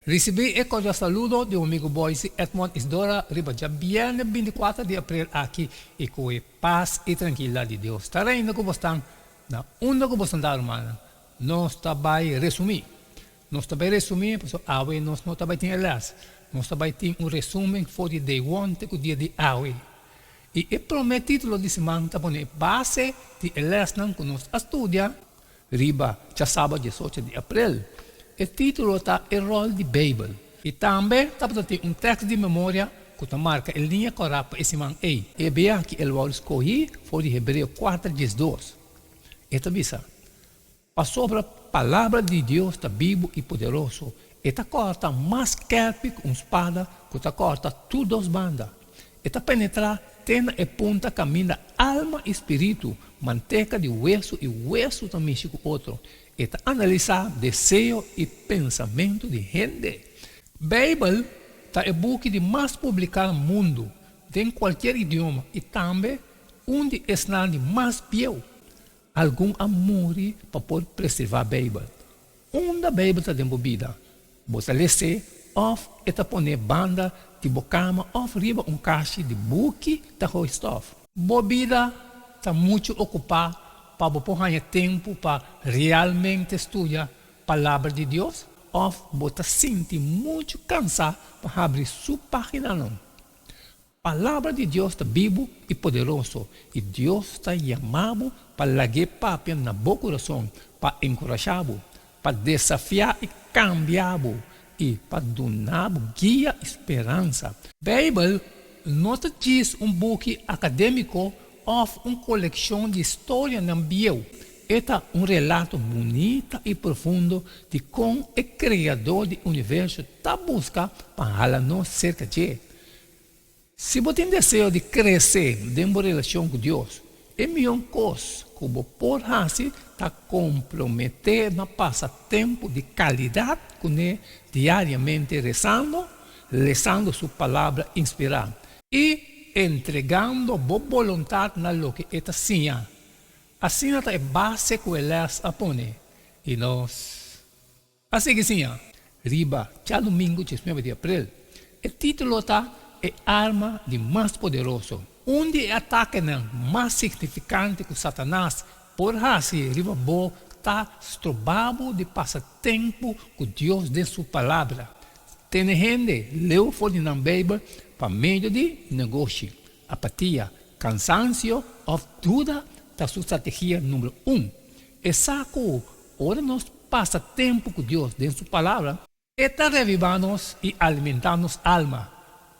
Recibí el cordial saludo de un amigo Boise, Edmond Isdora, riba ya viernes 24 de abril aquí y con paz y tranquilidad de Dios. Estaré indo como están, na onda como están, hermana. Nós está vai resumir. Nós está vai resumir, porque awe nós não está vai ter elas. Nós está vai ter resumo for the day one, que o dia de awe. E o primeiro título de semana está pondo base de elas não que nós estudia, riba já sábado 18 de abril. O título está o rol de Bíblia. E também está para ter texto de memória que marca a linha correta para esse man aí. E bem que ele vai escolher foi de Hebreu 4:12. Esta visa. Para sobre a palavra de Deus está vivo e poderoso. Esta corta mais querpe que uma espada, que esta corta tudo as bandas. Esta penetra tena e punta caminha alma e espírito, manteca de hueso e hueso também com outro. Esta analisar desejo e pensamento de gente. Bíblia está o book de mais publicado no mundo, em qualquer idioma, e também onde está de mais pior. Algum amor para poder preservar a Bíblia. Onde a Bíblia está envolvida, você lê ou está poner banda de bocama ou riba caixa de book da stuff. Bobida está muito ocupada para você tempo para realmente estudar a palavra de Deus, ou você sente muito cansado para abrir sua página. Não. A palavra de Deus está vivo e poderoso, e Deus está chamado para largar papel na boa coração, para encorajar-lo, para desafiar e cambiar-lo, e para dar guia e esperança. Bíblia não diz book acadêmico ou uma coleção de história na Bíblia. Este é relato bonito e profundo de como o Criador do universo está buscando para falar-nos cerca de. Se você tem desejo de crescer em uma relação com Deus, é melhor coisa que você pode fazer está comprometer a passar tempo de qualidade com Ele, diariamente rezando, lendo sua palavra inspirada e entregando boa vontade na lo que está sinha. Assim é a base que elas apone. E nós, assim que sinha, riba, já domingo, 19 de abril, o título está é arma de mais poderoso, onde o ataque mais significante que Satanás por fazer, riba boa, está estrobado de passar tempo com Deus de sua palavra. Tem gente, leu fora na Bíblia, para meio de negócio, apatia, cansaço ou dúvida da sua estratégia número 1. É saco, ora nós passa tempo com Deus dentro da sua palavra, está revivando-nos e alimentando-nos alma.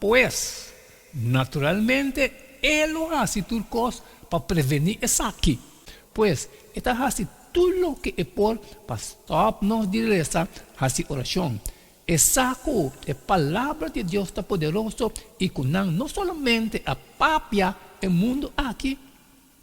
Pois, naturalmente, ele faz tudo coisa para prevenir essa aqui. Pois, está fazendo tudo o que é por para stop-nos de rezar, fazer oração. É saco, a palavra de Deus está poderoso e que não somente a papia o mundo aqui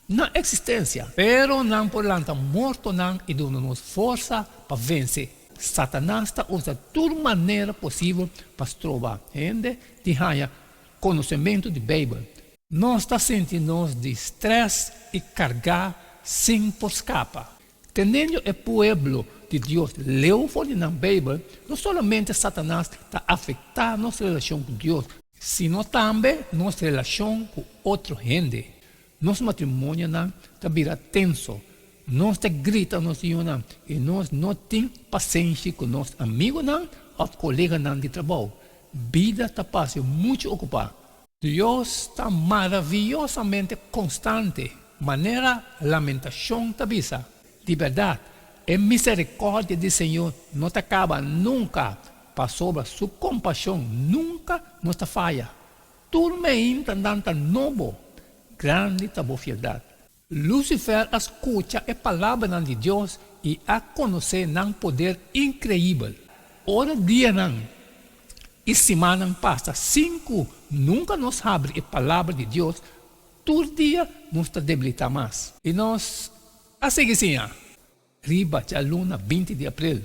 na existência, pero não por lá está morto não e dando-nos força para vencer. Satanás está usando toda maneira possível para trovar gente de ganhar conhecimento de Bíblia. Nós está sentindo de estresse e cargar sem por escapar. Tendo o povo de Deus leu fora na Bíblia, não somente Satanás está afetando nossa relação com Deus, sino também nossa relação com outra gente. Nosso matrimônio está virando tenso. Nós está gritando no Senhor e nós não temos paciência com nossos amigos ou colegas de trabalho. Vida está passando muito ocupada. Deus está maravilhosamente constante. Maneira lamentação está vista. De verdade, a misericórdia do Senhor não acaba nunca. Para sobre a sua compaixão nunca nos falha. Tudo me está dando novo. Grande está a fialdade. Lucifer escuta a palavra de Deus e a conhecer um poder incrível. Ora dia não. E semana passa 5, nunca nos abre a palavra de Deus. Todo dia nos está debilitando mais. E nós, assim que sim, riba de luna 20 de abril.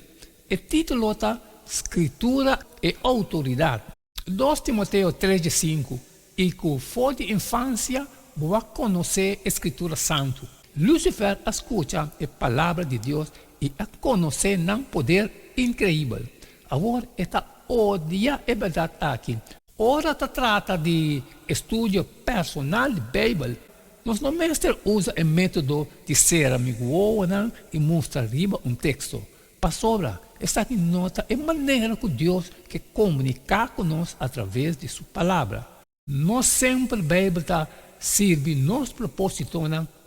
O título está Escritura e Autoridade. 2 Timoteo 3:5. E que for de infância, vai conhecer a Escritura Santo. Lucifer escuta a palavra de Deus e a conhecer um poder incrível. Agora está odia a verdade aqui. Ora se trata de estudo personal de Bíblia. Nosso mestre usa o método de ser amigo e mostra riba texto. Pastora, esta aqui nota a maneira que Deus quer comunicar conosco através de sua palavra. Não sempre a Bíblia serve nosso propósito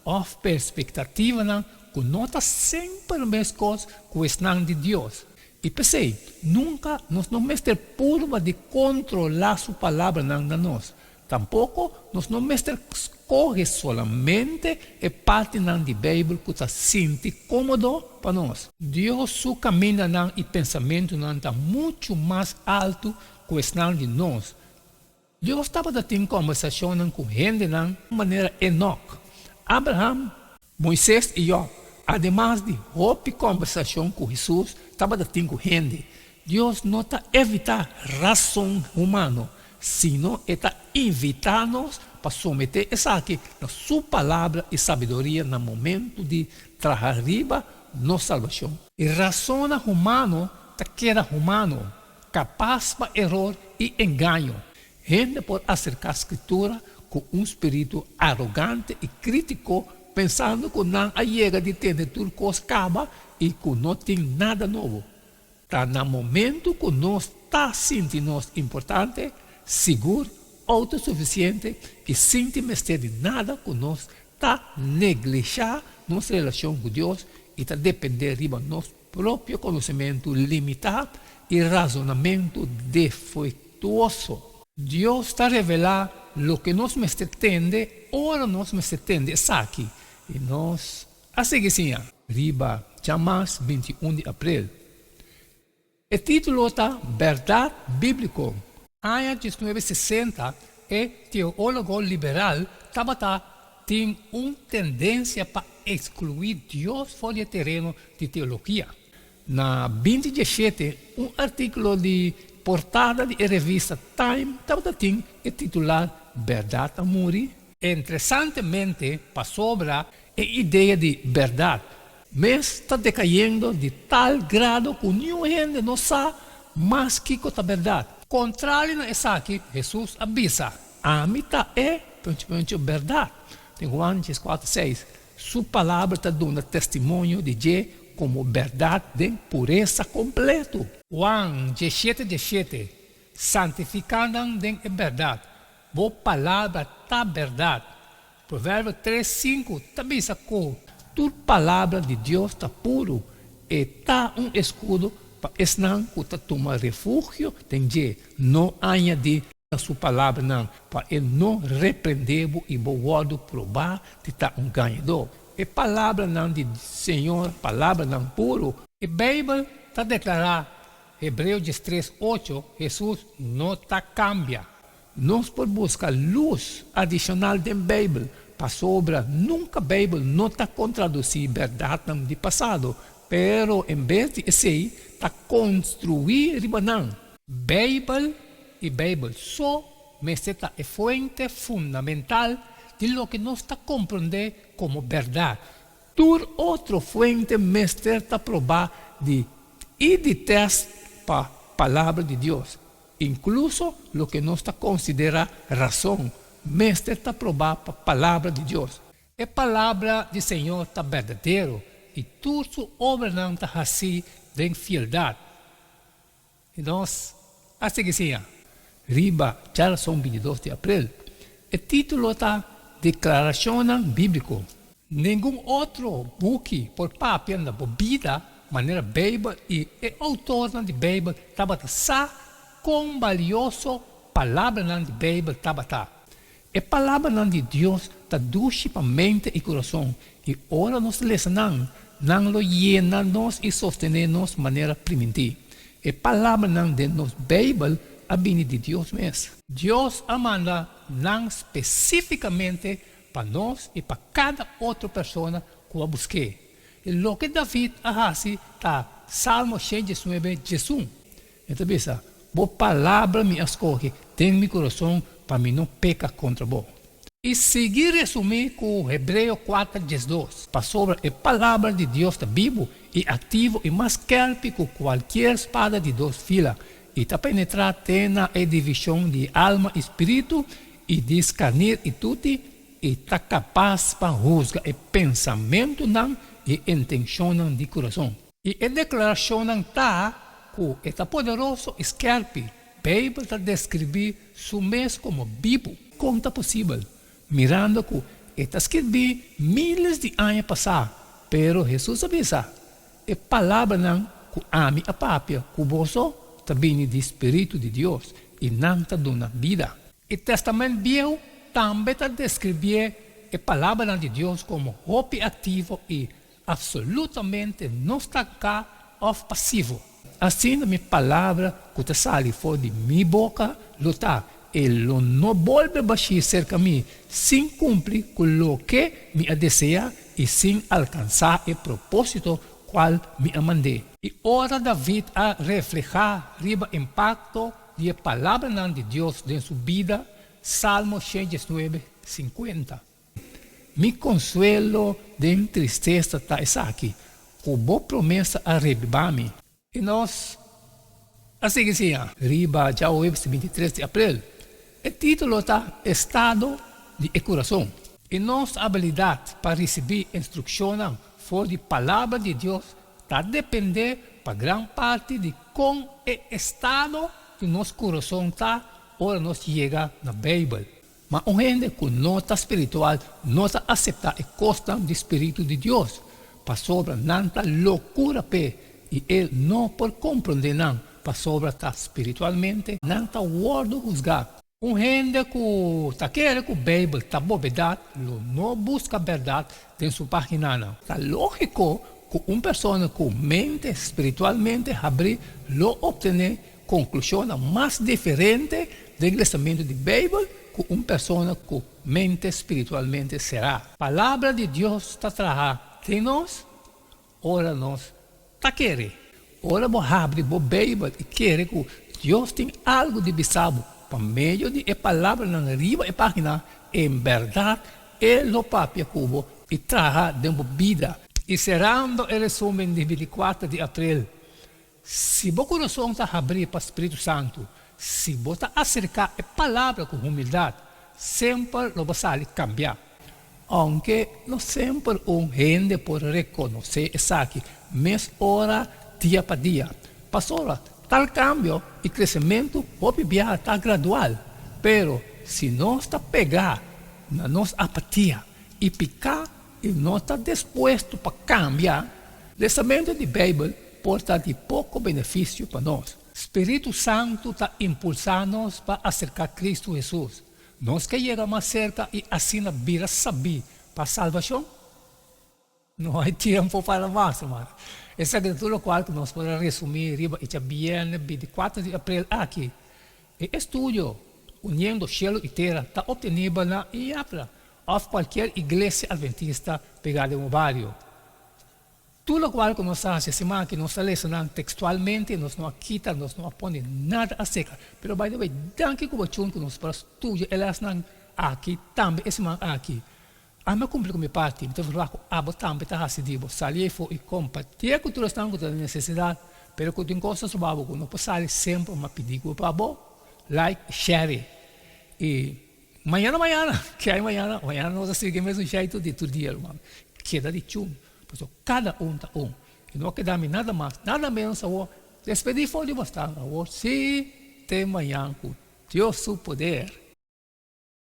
ou perspectiva que nota sempre a mesma coisa questão de Deus. E pensei, nunca nós não mestre purva de controlar sua palavra na nós. Tampouco nós não mestre escolhe solamente a parte da Bíblia que se sente cômodo para nós. Deus seu caminho e pensamento está muito mais alto que questão de nós. Deus estava tendo conversação com gente de maneira Enoch, Abraham, Moisés e Job. Ademais de roupa conversação com Jesus, estava tendo com gente. Deus não está evitando razão humana, sino está invitando-nos para someter essa aqui na sua palavra e sabedoria no momento de trazer riba nossa salvação. E razão humana está que era humano, capaz para erro e engano. Gente pode acercar a escritura com espírito arrogante e crítico, pensando que não chega de ter tudo que acaba e que não tem nada novo. Está no momento que nós está sentindo importante, seguro, autossuficiente e sem ter de nada que nós está negligenciando nossa relação com Deus e está depender de nosso próprio conhecimento limitado e razonamento defeituoso. Deus está revelando o que nós me entende, ora nós me entende essa aqui. E nós, a seguir, riba, jamais 21 de abril. O título está Verdade Bíblica. Ano 1960, o teólogo liberal tem uma tendência para excluir Deus fora do terreno de teologia. Na 27, artículo de portada de revista Time tem o titular Verdade Amore. Interessantemente, para sobra a ideia de verdade, mas está decaindo de tal grado que nenhuma gente não sabe mais que é a verdade. Contrário a isso aqui, Jesus avisa, a mitad é principalmente verdade. Em Juan 4:6, sua palavra está dando testemunho de Jesus como verdade de pureza completa. Juan 17:17, santificando de verdade. Boa palavra está verdade. Provérbio 3:5 também sacou. Toda palavra de Deus está puro e está escudo para esnan que está tomar refúgio. Tem de não añadir a sua palavra não, para ele não repreender e boado provar que está ganhador. E palavra não de Senhor, palavra não puro. E a Bíblia está declarando, Hebreus 3:8, Jesus não está cambia. Nós podemos buscar luz adicional da Bíblia para sobra. Nunca a Bíblia não está contraduzir verdade do passado, pero em vez de isso, está construir ribanão. Bíblia e Bíblia só é a fonte fundamental de lo que nós está compreendendo como verdade. Toda outra fonte mestre está provar de teste para a palavra de Deus. Incluso lo que nós está considera razão, mestre está provar para a palavra de Deus. A palavra do Senhor está verdadeira e tudo sua obra não está assim de fieldade. E nós, a seguir, riba, já são 22 de abril. O título está Declaração Bíblica. Nenhum outro book por papel na vida, maneira Bíblia e o autor da Bíblia estava com valioso palavra de Bíblia tabata. A palavra de Deus está doce para mente e coração. E ora nós lecionamos, não lo llena-nos e sostener-nos de maneira primitiva. A palavra de nossa Bíblia a vinda de Deus mesmo. Deus a manda não especificamente para nós e para cada outra pessoa que a busque. E o que David a está Salmo 119:1. Então, pensa, boa palavra me escolhe, tem meu coração para mim não pecar contra vós. E seguir resumir com Hebreus 4:12. Para sobre a palavra de Deus está vivo e ativo e mais querpe que qualquer espada de 2 filas. e está penetrando na divisão de alma e espírito e discernir e tudo e está capaz para juzgar o pensamento não e intenção de coração. E a declaração não está que está poderoso esquerpe. A Bíblia está descrevendo o mês como vivo, como está possível, mirando que está escrito milhares de anos passados, pero Jesus avisa, a palavra não que ame a papia, que você está vindo do Espírito de Deus e não está dando vida. O Testamento Velho também está descrevendo a palavra de Deus como hope ativo e absolutamente não está cá ou passivo. Assim, a minha palavra que está saindo fora de minha boca, lutar, ele não volta a baixar cerca de mim, sem cumprir com o que me deseja e sem alcançar o propósito qual me mandei. E ora David a reflejar o impacto da palavra de Deus em sua vida, Salmo 119, 50. Mi consuelo de tristeza está aqui, com boa promessa a revivar-me. E nós, assim que sim, riba já o 23 de abril, o título está Estado de Coração. E nossa habilidade para receber instrução fora de palavra de Deus está depender para grande parte de como o estado de nosso coração está, ora nós chega na Bíblia. Mas um gente com nota espiritual não está aceitar a costa do Espírito de Deus, para sobre nanta loucura e ele não pode compreender não, para sobre está espiritualmente, não está word juzgar. Um gente que está querendo que a Bíblia está boa verdade, não busca verdade dentro sua página não. Está lógico que uma pessoa que mente espiritualmente abrir, lo obter conclusão mais diferente do ensinamento da Bíblia que uma pessoa que mente espiritualmente será. A palavra de Deus está trabalhando em nós, ora nós está querendo. Ora vou abrir a Bíblia e querer que Deus tem algo de bizarro por meio de a palavra na riba da página, em verdade, ele o papel cubo e traga dentro vida. E cerrando o resumo de 24 de abril, se o coração está abrindo para o Espírito Santo, se você acercar a palavra com humildade, sempre lo vai sair cambiar. Aunque não sempre gente pode reconhecer isso aqui, mas ora, dia para dia. Pastora, tal cambio e crescimento pode estar gradual, pero se nós está pegar na nossa apatia e picar e não está disposto para cambiar, o ensinamento de Bíblia pode estar de pouco benefício para nós. Espírito Santo está impulsando-nos para acercar Cristo Jesus. Nós que chegamos mais cerca e assim vira saber para a salvação. Não há tempo para mais, mano. Essa é tudo o qual nós podemos resumir e já bem 24 de abril aqui. O estudo unindo cielo e terra está obtenido na IAPRA ou qualquer igreja adventista pegada no barrio. Tudo o qual nós fazemos essa semana que nós estamos lecionando textualmente, nós não quita, nós não põe nada a seca. Pero, by the way, danke que você que nós para estudar, elas não aqui, também, esse semana aqui. A minha cumprir com minha parte, então eu vou abo também está decidido, sair e compartilhar com todos os que têm necessidade, pero que tem coisas sobre o que não pode sair sempre uma pedido para você, like, share. E amanhã, que aí amanhã nós vamos seguir o mesmo jeito de todo dia, irmão. Queda de chum. Cada está E não queda nada mais, nada menos a você. Despedir fora de você, a você tem amanhã com Deus seu poder.